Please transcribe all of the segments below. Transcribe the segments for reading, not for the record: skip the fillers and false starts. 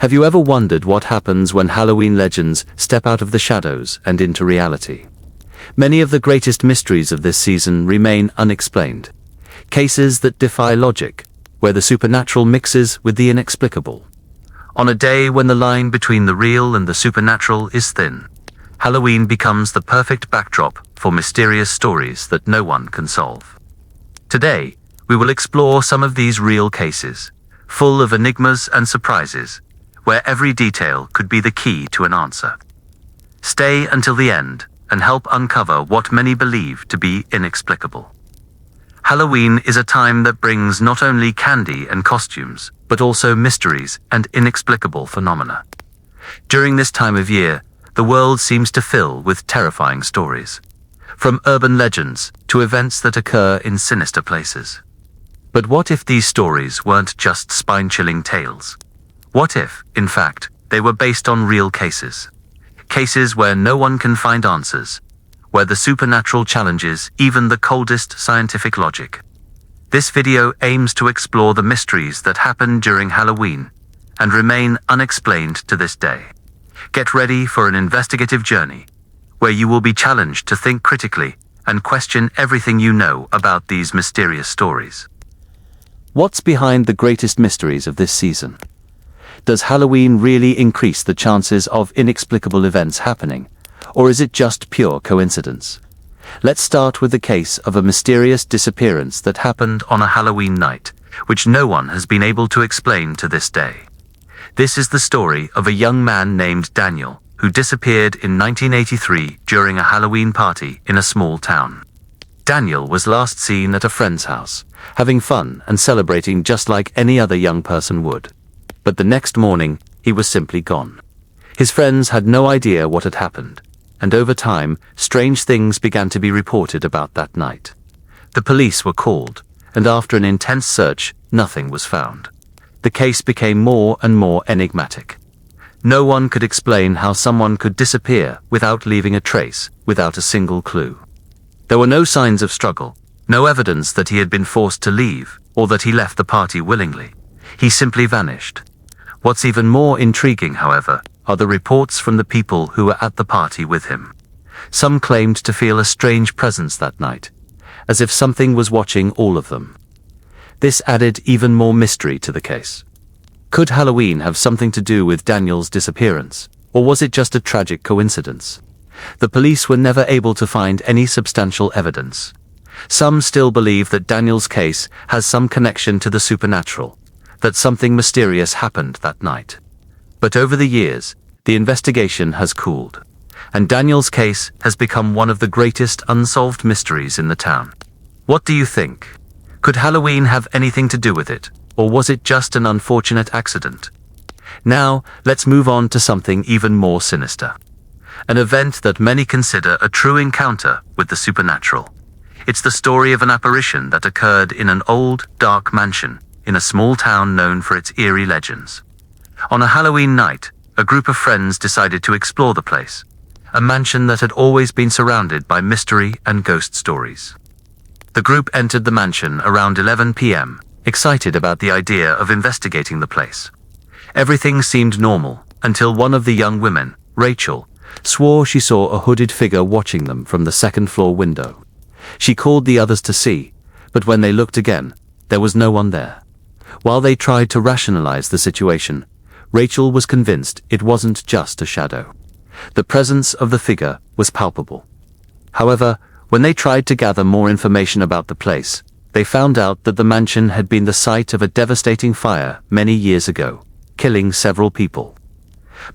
Have you ever wondered what happens when Halloween legends step out of the shadows and into reality? Many of the greatest mysteries of this season remain unexplained. Cases that defy logic, where the supernatural mixes with the inexplicable. On a day when the line between the real and the supernatural is thin, Halloween becomes the perfect backdrop for mysterious stories that no one can solve. Today, we will explore some of these real cases, full of enigmas and surprises, where every detail could be the key to an answer. Stay until the end and help uncover what many believe to be inexplicable. Halloween is a time that brings not only candy and costumes, but also mysteries and inexplicable phenomena. During this time of year, the world seems to fill with terrifying stories, from urban legends to events that occur in sinister places. But what if these stories weren't just spine-chilling tales? What if, in fact, they were based on real cases? Cases where no one can find answers, where the supernatural challenges even the coldest scientific logic. This video aims to explore the mysteries that happen during Halloween and remain unexplained to this day. Get ready for an investigative journey, where you will be challenged to think critically and question everything you know about these mysterious stories. What's behind the greatest mysteries of this season? Does Halloween really increase the chances of inexplicable events happening, or is it just pure coincidence? Let's start with the case of a mysterious disappearance that happened on a Halloween night, which no one has been able to explain to this day. This is the story of a young man named Daniel, who disappeared in 1983 during a Halloween party in a small town. Daniel was last seen at a friend's house, having fun and celebrating just like any other young person would. But the next morning, he was simply gone. His friends had no idea what had happened, and over time, strange things began to be reported about that night. The police were called, and after an intense search, nothing was found. The case became more and more enigmatic. No one could explain how someone could disappear without leaving a trace, without a single clue. There were no signs of struggle, no evidence that he had been forced to leave, or that he left the party willingly. He simply vanished. What's even more intriguing, however, are the reports from the people who were at the party with him. Some claimed to feel a strange presence that night, as if something was watching all of them. This added even more mystery to the case. Could Halloween have something to do with Daniel's disappearance, or was it just a tragic coincidence? The police were never able to find any substantial evidence. Some still believe that Daniel's case has some connection to the supernatural, that something mysterious happened that night. But over the years, the investigation has cooled, and Daniel's case has become one of the greatest unsolved mysteries in the town. What do you think? Could Halloween have anything to do with it, or was it just an unfortunate accident? Now, let's move on to something even more sinister. An event that many consider a true encounter with the supernatural. It's the story of an apparition that occurred in an old, dark mansion in a small town known for its eerie legends. On a Halloween night, a group of friends decided to explore the place, a mansion that had always been surrounded by mystery and ghost stories. The group entered the mansion around 11 p.m., excited about the idea of investigating the place. Everything seemed normal until one of the young women, Rachel, swore she saw a hooded figure watching them from the second-floor window. She called the others to see, but when they looked again, there was no one there. While they tried to rationalize the situation, Rachel was convinced it wasn't just a shadow. The presence of the figure was palpable. However, when they tried to gather more information about the place, they found out that the mansion had been the site of a devastating fire many years ago, killing several people.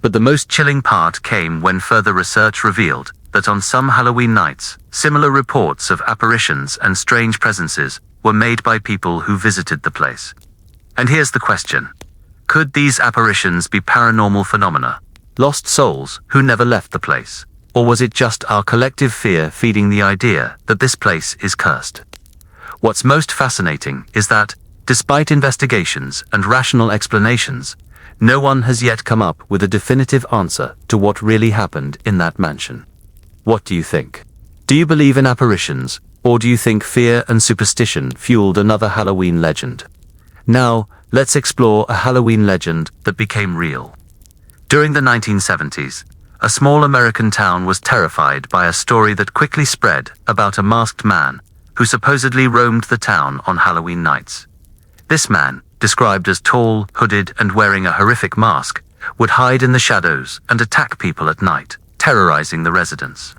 But the most chilling part came when further research revealed that on some Halloween nights, similar reports of apparitions and strange presences were made by people who visited the place. And here's the question. Could these apparitions be paranormal phenomena, lost souls who never left the place? Or was it just our collective fear feeding the idea that this place is cursed? What's most fascinating is that, despite investigations and rational explanations, no one has yet come up with a definitive answer to what really happened in that mansion. What do you think? Do you believe in apparitions, or do you think fear and superstition fueled another Halloween legend? Now, let's explore a Halloween legend that became real. During the 1970s, a small American town was terrified by a story that quickly spread about a masked man who supposedly roamed the town on Halloween nights. This man, described as tall, hooded, and wearing a horrific mask, would hide in the shadows and attack people at night, terrorizing the residents.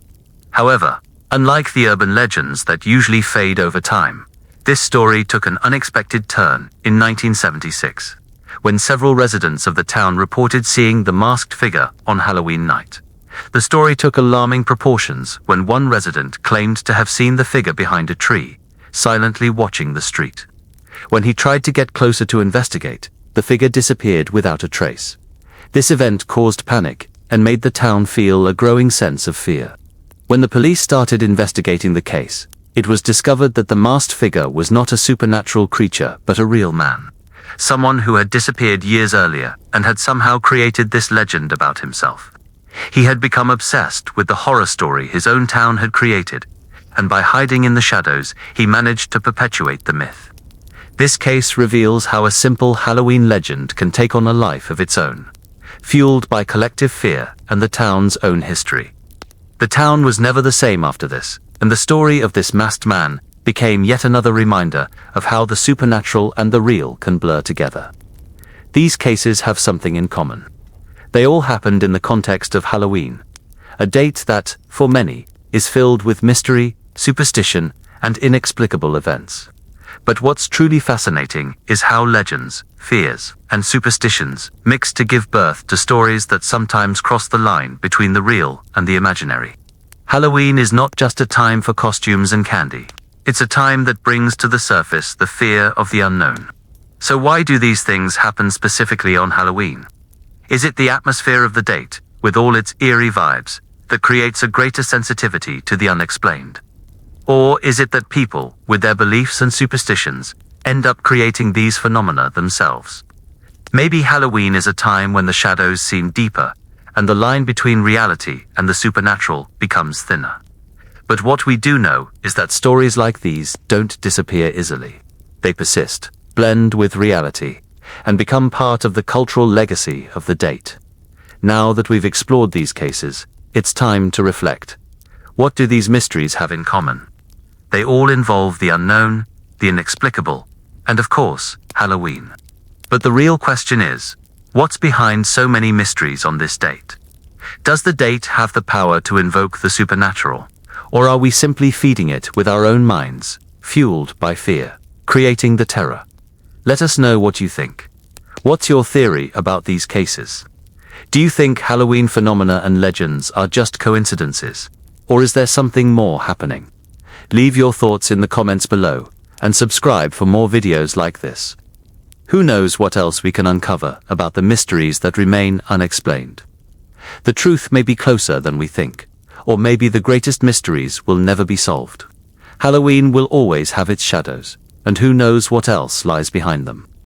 However, unlike the urban legends that usually fade over time, this story took an unexpected turn in 1976, when several residents of the town reported seeing the masked figure on Halloween night. The story took alarming proportions when one resident claimed to have seen the figure behind a tree, silently watching the street. When he tried to get closer to investigate, the figure disappeared without a trace. This event caused panic and made the town feel a growing sense of fear. When the police started investigating the case, it was discovered that the masked figure was not a supernatural creature but a real man. Someone who had disappeared years earlier and had somehow created this legend about himself. He had become obsessed with the horror story his own town had created, and by hiding in the shadows, he managed to perpetuate the myth. This case reveals how a simple Halloween legend can take on a life of its own, fueled by collective fear and the town's own history. The town was never the same after this, and the story of this masked man became yet another reminder of how the supernatural and the real can blur together. These cases have something in common. They all happened in the context of Halloween, a date that, for many, is filled with mystery, superstition, and inexplicable events. But what's truly fascinating is how legends, fears, and superstitions mix to give birth to stories that sometimes cross the line between the real and the imaginary. Halloween is not just a time for costumes and candy. It's a time that brings to the surface the fear of the unknown. So why do these things happen specifically on Halloween? Is it the atmosphere of the date, with all its eerie vibes, that creates a greater sensitivity to the unexplained? Or is it that people, with their beliefs and superstitions, end up creating these phenomena themselves? Maybe Halloween is a time when the shadows seem deeper, and the line between reality and the supernatural becomes thinner. But what we do know is that stories like these don't disappear easily. They persist, blend with reality, and become part of the cultural legacy of the date. Now that we've explored these cases, it's time to reflect. What do these mysteries have in common? They all involve the unknown, the inexplicable, and of course, Halloween. But the real question is, what's behind so many mysteries on this date? Does the date have the power to invoke the supernatural? Or are we simply feeding it with our own minds, fueled by fear, creating the terror? Let us know what you think. What's your theory about these cases? Do you think Halloween phenomena and legends are just coincidences? Or is there something more happening? Leave your thoughts in the comments below, and subscribe for more videos like this. Who knows what else we can uncover about the mysteries that remain unexplained? The truth may be closer than we think, or maybe the greatest mysteries will never be solved. Halloween will always have its shadows, and who knows what else lies behind them.